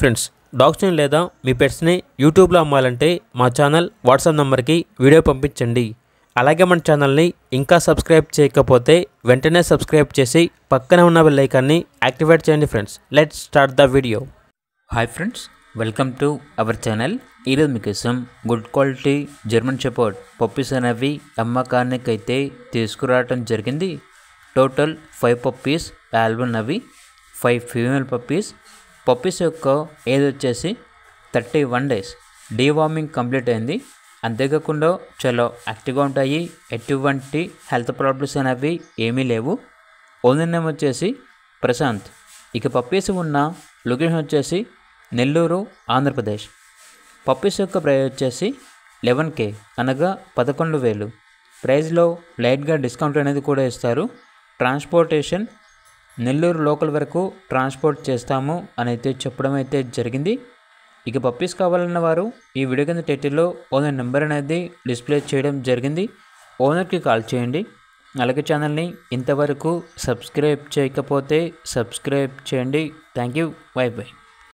Friends, డాగ్స్ని లేదా మీ పెట్స్ని యూట్యూబ్లో అమ్మాలంటే మా ఛానల్ వాట్సాప్ నెంబర్కి వీడియో పంపించండి. అలాగే మన ఛానల్ని ఇంకా సబ్స్క్రైబ్ చేయకపోతే వెంటనే సబ్స్క్రైబ్ చేసి పక్కనే ఉన్న బెల్ ఐకాన్ని యాక్టివేట్ చేయండి. Friends, let's start the video. Hi friends, welcome to our channel. ఈరోజు మీకోసం good quality German shepherd puppies అనేవి అమ్మకానికి అయితే తీసుకురావడం జరిగింది. టోటల్ 5 పప్పీస్ ఆల్బన్నవి, 5 ఫీమేల్ పప్పీస్ యొక్క ఏజ్ వచ్చేసి 31 days. డీవార్మింగ్ కంప్లీట్ అయింది. అంతేకాకుండా చాలా యాక్టివ్గా ఉంటాయి. ఎటువంటి హెల్త్ ప్రాబ్లమ్స్ అనేవి ఏమీ లేవు. ఓనర్ నేమ్ వచ్చేసి ప్రశాంత్. ఇక పప్పీస్ ఉన్న లొకేషన్ వచ్చేసి నెల్లూరు, ఆంధ్రప్రదేశ్. పప్పీస్ యొక్క ప్రైస్ వచ్చేసి 11K, అనగా 11,000. ప్రైస్లో లైట్గా డిస్కౌంట్ అనేది కూడా ఇస్తారు. ట్రాన్స్పోర్టేషన్ నెల్లూరు లోకల్ వరకు ట్రాన్స్పోర్ట్ చేస్తాము అని అయితే చెప్పడం అయితే జరిగింది. ఇక పప్పీస్ కావాలన్న వారు ఈ వీడియో కింద టైటిల్లో ఓనర్ నెంబర్ అనేది డిస్ప్లే చేయడం జరిగింది. ఓనర్కి కాల్ చేయండి. అలాగే ఛానల్ని ఇంతవరకు సబ్స్క్రైబ్ చేయకపోతే సబ్స్క్రైబ్ చేయండి. Thank you. By by.